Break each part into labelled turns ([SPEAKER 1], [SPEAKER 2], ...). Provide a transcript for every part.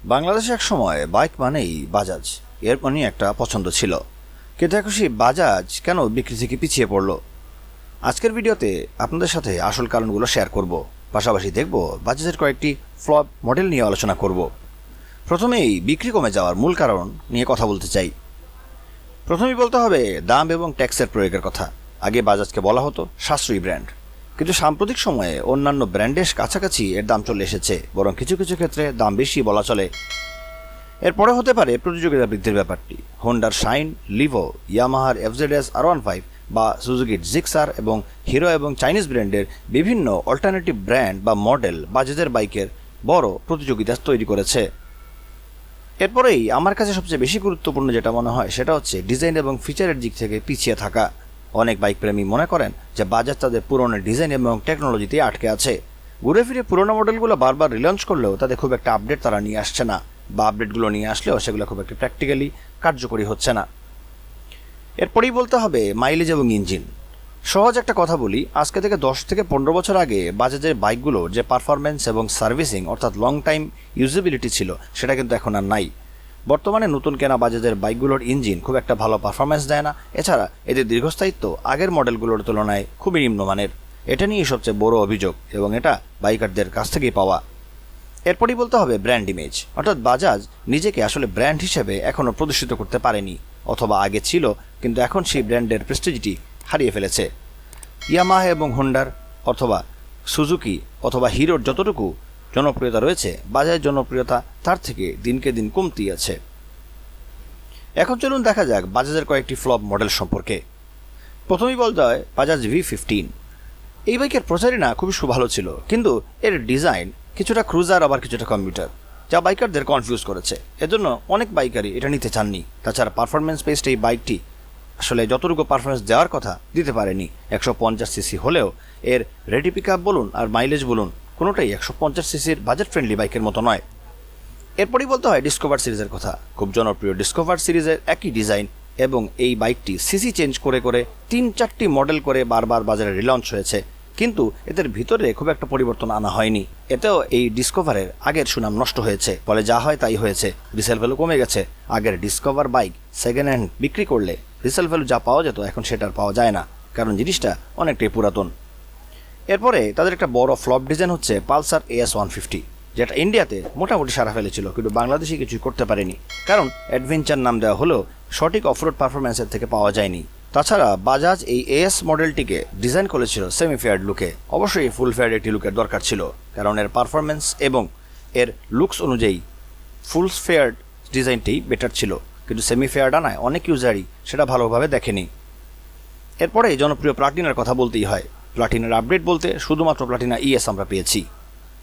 [SPEAKER 1] বাংলাদেশে একসময় বাইক মানেই বাজাজ, এর মানে একটা পছন্দ ছিল। কিন্তু এখন সেই বাজাজ কেন বিক্রি থেকে পিছিয়ে পড়ল? আজকের ভিডিওতে আপনাদের সাথে আসল কারণগুলো শেয়ার করব, পাশাপাশি দেখব বাজাজের কয়েকটি ফ্লপ মডেল নিয়ে আলোচনা করব। প্রথমেই বিক্রি কমে যাওয়ার মূল কারণ নিয়ে কথা বলতে চাই। প্রথমেই বলতে হবে দাম এবং ট্যাক্সের প্রয়োগের কথা। আগে বাজাজকে বলা হতো সাশ্রয়ী ব্র্যান্ড, কিন্তু সাম্প্রতিক সময়ে অন্যান্য ব্র্যান্ডের কাছাকাছি এর দাম চলে এসেছে, বরং কিছু কিছু ক্ষেত্রে দাম বেশি বলা চলে। এরপরে হতে পারে প্রতিযোগিতা বৃদ্ধির ব্যাপারটি। হোন্ডার শাইন, লিভো, ইয়ামাহার এফজেডএস R15 বা সুজুকির জিক্সার এবং হিরো এবং চাইনিজ ব্র্যান্ডের বিভিন্ন অল্টারনেটিভ ব্র্যান্ড বা মডেল বাজাজের বাইকের বড় প্রতিযোগিতা তৈরি করেছে। এরপরেই আমার কাছে সবচেয়ে বেশি গুরুত্বপূর্ণ যেটা মনে হয় সেটা হচ্ছে ডিজাইন এবং ফিচারের দিক থেকে পিছিয়ে থাকা। অনেক বাইক প্রেমী মনে করেন যে বাজাজ তাদের পুরনো ডিজাইন এবং টেকনোলজিতে আটকে আছে। ঘুরে ফিরে পুরনো মডেলগুলো বারবার রিলঞ্চ করলেও তাদের খুব একটা আপডেট তারা নিয়ে আসছে না, বা আপডেটগুলো নিয়ে আসলেও সেগুলো খুব একটা প্র্যাকটিক্যালি কার্যকরী হচ্ছে না। এরপরেই বলতে হবে মাইলেজ এবং ইঞ্জিন। সহজ একটা কথা বলি, আজকে থেকে 10 থেকে 15 বছর আগে বাজাজের বাইকগুলো যে পারফরমেন্স এবং সার্ভিসিং অর্থাৎ লং টাইম ইউজেবিলিটি ছিল সেটা কিন্তু এখন আর নাই। বর্তমানে নতুন কেনা বাজাজের বাইকগুলোর ইঞ্জিন খুব একটা ভালো পারফরমেন্স দেয় না, এছাড়া এদের দীর্ঘস্থায়িত্ব আগের মডেলগুলোর তুলনায় খুবই নিম্নমানের। এটা নিয়ে সবচেয়ে বড় অভিযোগ এবং এটা বাইকারদের কাছ থেকেই পাওয়া। এরপরই বলতে হবে ব্র্যান্ড ইমেজ, অর্থাৎ বাজাজ নিজেকে আসলে ব্র্যান্ড হিসেবে এখনও প্রদর্শিত করতে পারেনি, অথবা আগে ছিল কিন্তু এখন সেই ব্র্যান্ডের প্রেস্টিজিটি হারিয়ে ফেলেছে। ইয়ামাহা এবং হোন্ডার অথবা সুজুকি অথবা হিরোর যতটুকু জনপ্রিয়তা রয়েছে, বাজাজের জনপ্রিয়তা তার থেকে দিনকে দিন কমতেই আছে। এখন চলুন দেখা যাক বাজাজের কয়েকটি ফ্লপ মডেল সম্পর্কে। প্রথমেই বলতে হয় বাজাজ V15। এই বাইকের প্রচারণা খুবই ভালো ছিল, কিন্তু এর ডিজাইন কিছুটা ক্রুজার আবার কিছুটা কম্পিউটার, যা বাইকারদের কনফিউজ করেছে। এজন্য অনেক বাইকারই এটা নিতে চাননি। তাছাড়া পারফরমেন্স বেসড এই বাইকটি আসলে যতটুকু পারফরমেন্স দেওয়ার কথা দিতে পারেনি। 150 সিসি হলেও এর রেডি পিক আপ বলুন আর মাইলেজ বলুন, কোনোটাই 150 সিসির বাজেট ফ্রেন্ডলি বাইকের মতো নয়। এরপরই বলতে হয় ডিসকভার সিরিজের কথা। খুব জনপ্রিয় ডিসকভার সিরিজের একই ডিজাইন এবং এই বাইকটি সিসি চেঞ্জ করে করে 3-4টি মডেল করে বারবার বাজারে রিলঞ্চ হয়েছে, কিন্তু এদের ভিতরে খুব একটা পরিবর্তন আনা হয়নি। এতেও এই ডিসকভারের আগের সুনাম নষ্ট হয়েছে, ফলে যা হয় তাই হয়েছে। রিসেল ভ্যালু কমে গেছে। আগের ডিসকভার বাইক সেকেন্ড হ্যান্ড বিক্রি করলে রিসেল ভ্যালু যা পাওয়া যেত এখন সেটা আর পাওয়া যায় না, কারণ জিনিসটা অনেকটাই পুরাতন। এরপরে তাদের একটা বড় ফ্লপ ডিজাইন হচ্ছে পালসার AS150, যেটা ইন্ডিয়াতে মোটামুটি সারা ফেলেছিল, কিন্তু বাংলাদেশে কিছুই করতে পারেনি, কারণ অ্যাডভেঞ্চার নাম দেওয়া হলেও সঠিক অফরোড পারফরমেন্সের থেকে পাওয়া যায়নি। তাছাড়া বাজাজ এই AS মডেলটিকে ডিজাইন করেছিল সেমি ফেয়ার্ড লুকে। অবশ্যই ফুল ফেয়ার্ড একটি লুকের দরকার ছিল, কারণ এর পারফরমেন্স এবং এর লুকস অনুযায়ী ফুল ফেয়ার্ড ডিজাইনটি বেটার ছিল, কিন্তু সেমি ফেয়ার্ড আনায় অনেক ইউজারই সেটা ভালোভাবে দেখেনি। এরপরে জনপ্রিয় প্লাটিনার কথা বলতেই হয়। প্লাটিনার আপডেট বলতে শুধুমাত্র প্লাটিনা ES আমরা পেয়েছি,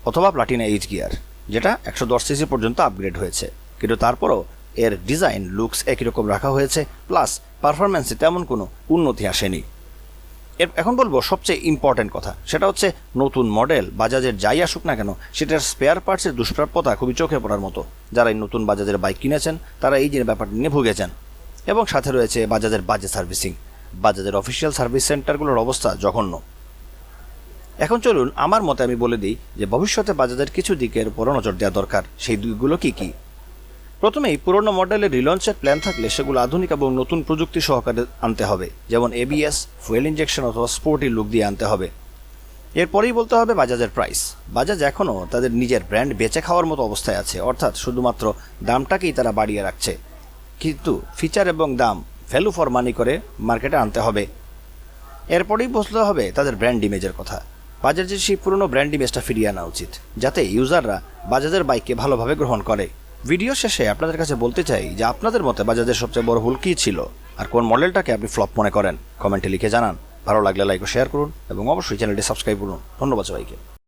[SPEAKER 1] অথবা প্লাটিনা এইচ গিয়ার, যেটা 110 সিসি পর্যন্ত আপগ্রেড হয়েছে, কিন্তু তারপরও এর ডিজাইন লুকস একই রকম রাখা হয়েছে, প্লাস পারফরমেন্সে তেমন কোনো উন্নতি আসেনি। এখন বলবো সবচেয়ে ইম্পর্টেন্ট কথা, সেটা হচ্ছে নতুন মডেল বাজাজের যাই আসুক না কেন সেটার স্পেয়ার পার্টসের দুষ্প্রাপ্যতা খুবই চোখে পড়ার মতো। যারা এই নতুন বাজাজের বাইক কিনেছেন তারা এই যে ব্যাপারটা নিয়ে ভুগেছেন। এবং সাথে রয়েছে বাজাজের বাজে সার্ভিসিং। বাজাজের অফিসিয়াল সার্ভিস সেন্টারগুলোর অবস্থা জঘন্য। এখন চলুন আমার মতে আমি বলে দিই যে ভবিষ্যতে বাজাজের কিছু দিকের উপর নজর দেওয়া দরকার। সেই দিকগুলো কী কী? প্রথমেই পুরনো মডেলের রিলঞ্চের প্ল্যান থাকলে সেগুলো আধুনিক এবং নতুন প্রযুক্তি সহকারে আনতে হবে, যেমন ABS, ফুয়েল ইঞ্জেকশন অথবা স্পোর্টি লুক দিয়ে আনতে হবে। এরপরেই বলতে হবে বাজাজের প্রাইস। বাজাজ এখনও তাদের নিজের ব্র্যান্ড বেচে খাওয়ার মতো অবস্থায় আছে, অর্থাৎ শুধুমাত্র দামটাকেই তারা বাড়িয়ে রাখছে, কিন্তু ফিচার এবং দাম ভ্যালু ফর মানি করে মার্কেটে আনতে হবে। এরপরেই বলতে হবে তাদের ব্র্যান্ড ইমেজের কথা। বাজাজের সেই পুরনো ব্র্যান্ড ইমেজটা ফিরিয়ে আনা উচিত, যাতে ইউজাররা বাজাজের বাইককে ভালোভাবে গ্রহণ করে। ভিডিও শেষে আপনাদের কাছে বলতে চাই যে আপনাদের মতে বাজাজের সবচেয়ে বড় ভুল কী ছিল, আর কোন মডেলটাকে আপনি ফ্লপ মনে করেন, কমেন্টে লিখে জানান। ভালো লাগলে লাইক ও শেয়ার করুন এবং অবশ্যই চ্যানেলটি সাবস্ক্রাইব করুন। ধন্যবাদ সবাইকে।